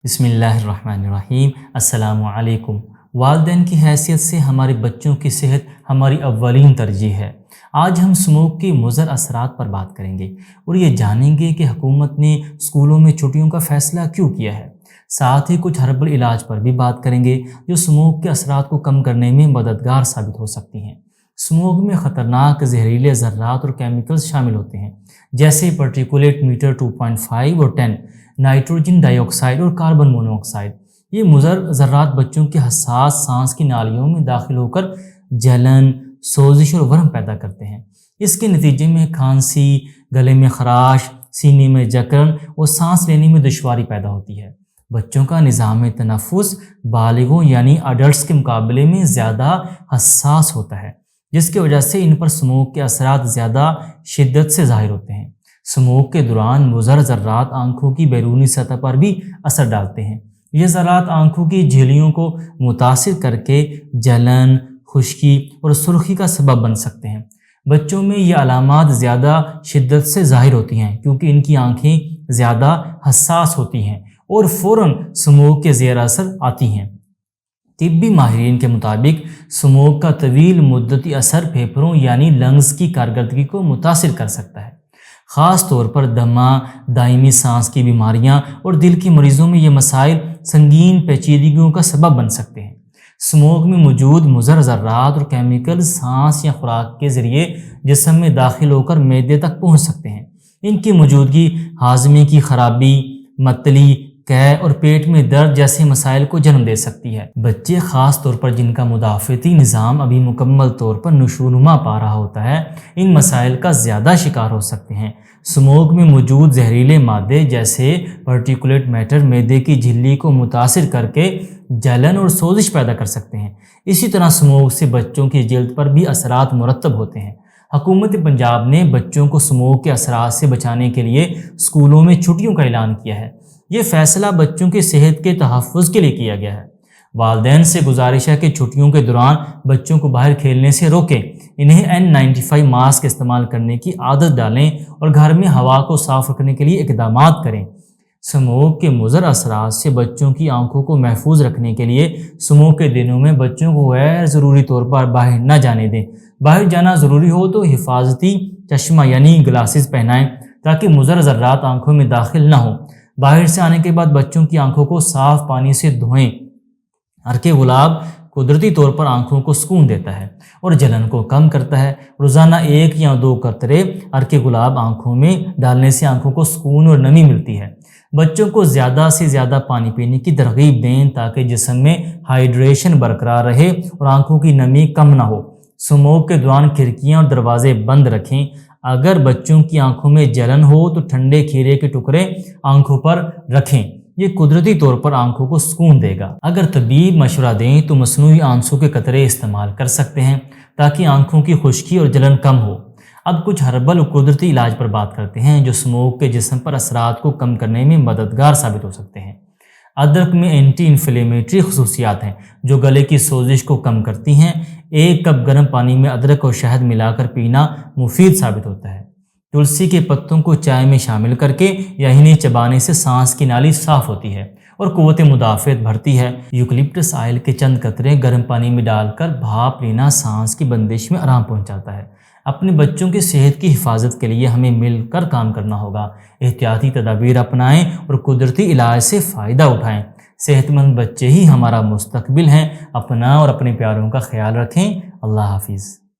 بسم اللہ الرحمن الرحیم۔ السلام علیکم۔ والدین کی حیثیت سے ہمارے بچوں کی صحت ہماری اولین ترجیح ہے۔ آج ہم اسموک کے مضر اثرات پر بات کریں گے اور یہ جانیں گے کہ حکومت نے اسکولوں میں چھٹیوں کا فیصلہ کیوں کیا ہے۔ ساتھ ہی کچھ ہربل علاج پر بھی بات کریں گے جو اسموک کے اثرات کو کم کرنے میں مددگار ثابت ہو سکتی ہیں۔ اسموک میں خطرناک زہریلے ذرات اور کیمیکلز شامل ہوتے ہیں جیسے پارٹیکولیٹ میٹر 2.5 اور 10، نائٹروجن ڈائی آکسائڈ اور کاربن مونو آکسائڈ۔ یہ مضر ذرات بچوں کے حساس سانس کی نالیوں میں داخل ہو کر جلن، سوزش اور ورم پیدا کرتے ہیں۔ اس کے نتیجے میں کھانسی، گلے میں خراش، سینے میں جکڑن اور سانس لینے میں دشواری پیدا ہوتی ہے۔ بچوں کا نظام تنفس بالغوں یعنی اڈلٹس کے مقابلے میں زیادہ حساس ہوتا ہے، جس کی وجہ سے ان پر اسموک کے اثرات زیادہ شدت سے ظاہر ہوتے ہیں۔ اسموک کے دوران مضر ذرات آنکھوں کی بیرونی سطح پر بھی اثر ڈالتے ہیں۔ یہ ذرات آنکھوں کی جھلیوں کو متاثر کر کے جلن، خشکی اور سرخی کا سبب بن سکتے ہیں۔ بچوں میں یہ علامات زیادہ شدت سے ظاہر ہوتی ہیں کیونکہ ان کی آنکھیں زیادہ حساس ہوتی ہیں اور فوراً اسموک کے زیر اثر آتی ہیں۔ طبی ماہرین کے مطابق اسموک کا طویل مدتی اثر پھیپھڑوں یعنی لنگز کی کارکردگی کو متاثر کر سکتا ہے۔ خاص طور پر دمہ، دائمی سانس کی بیماریاں اور دل کے مریضوں میں یہ مسائل سنگین پیچیدگیوں کا سبب بن سکتے ہیں۔ اسموک میں موجود مضر ذرات اور کیمیکل سانس یا خوراک کے ذریعے جسم میں داخل ہو کر معدے تک پہنچ سکتے ہیں۔ ان کی موجودگی ہاضمے کی خرابی، متلی، قے اور پیٹ میں درد جیسے مسائل کو جنم دے سکتی ہے۔ بچے خاص طور پر جن کا مدافعتی نظام ابھی مکمل طور پر نشوونما پا رہا ہوتا ہے، ان مسائل کا زیادہ شکار ہو سکتے ہیں۔ اسموک میں موجود زہریلے مادے جیسے پارٹیکولیٹ میٹر معدے کی جھلی کو متاثر کر کے جلن اور سوزش پیدا کر سکتے ہیں۔ اسی طرح اسموک سے بچوں کی جلد پر بھی اثرات مرتب ہوتے ہیں۔ حکومت پنجاب نے بچوں کو اسموک کے اثرات سے بچانے کے لیے اسکولوں میں چھٹیوں کا اعلان کیا ہے۔ یہ فیصلہ بچوں کی صحت کے تحفظ کے لیے کیا گیا ہے۔ والدین سے گزارش ہے کہ چھٹیوں کے دوران بچوں کو باہر کھیلنے سے روکیں، انہیں N95 ماسک استعمال کرنے کی عادت ڈالیں اور گھر میں ہوا کو صاف رکھنے کے لیے اقدامات کریں۔ اسموک کے مضر اثرات سے بچوں کی آنکھوں کو محفوظ رکھنے کے لیے اسموک کے دنوں میں بچوں کو غیر ضروری طور پر باہر نہ جانے دیں۔ باہر جانا ضروری ہو تو حفاظتی چشمہ یعنی گلاسز پہنائیں تاکہ مضر ذرات آنکھوں میں داخل نہ ہوں۔ باہر سے آنے کے بعد بچوں کی آنکھوں کو صاف پانی سے دھوئیں۔ عرق گلاب قدرتی طور پر آنکھوں کو سکون دیتا ہے اور جلن کو کم کرتا ہے۔ روزانہ 1 یا 2 قطرے عرق گلاب آنکھوں میں ڈالنے سے آنکھوں کو سکون اور نمی ملتی ہے۔ بچوں کو زیادہ سے زیادہ پانی پینے کی ترغیب دیں تاکہ جسم میں ہائیڈریشن برقرار رہے اور آنکھوں کی نمی کم نہ ہو۔ اسموک کے دوران کھڑکیاں اور دروازے بند رکھیں۔ اگر بچوں کی آنکھوں میں جلن ہو تو ٹھنڈے کھیرے کے ٹکڑے آنکھوں پر رکھیں، یہ قدرتی طور پر آنکھوں کو سکون دے گا۔ اگر طبیب مشورہ دیں تو مصنوعی آنسو کے قطرے استعمال کر سکتے ہیں تاکہ آنکھوں کی خشکی اور جلن کم ہو۔ اب کچھ ہربل اور قدرتی علاج پر بات کرتے ہیں جو اسموک کے جسم پر اثرات کو کم کرنے میں مددگار ثابت ہو سکتے ہیں۔ ادرک میں اینٹی انفلیمیٹری خصوصیات ہیں جو گلے کی سوزش کو کم کرتی ہیں۔ 1 کپ گرم پانی میں ادرک اور شہد ملا کر پینا مفید ثابت ہوتا ہے۔ تلسی کے پتوں کو چائے میں شامل کر کے یا انہیں چبانے سے سانس کی نالی صاف ہوتی ہے اور قوت مدافعت بڑھتی ہے۔ یوکلپٹس آئل کے چند قطرے گرم پانی میں ڈال کر بھاپ لینا سانس کی بندش میں آرام پہنچاتا ہے۔ اپنے بچوں کی صحت کی حفاظت کے لیے ہمیں مل کر کام کرنا ہوگا۔ احتیاطی تدابیر اپنائیں اور قدرتی علاج سے فائدہ اٹھائیں۔ صحت مند بچے ہی ہمارا مستقبل ہیں۔ اپنا اور اپنے پیاروں کا خیال رکھیں۔ اللہ حافظ۔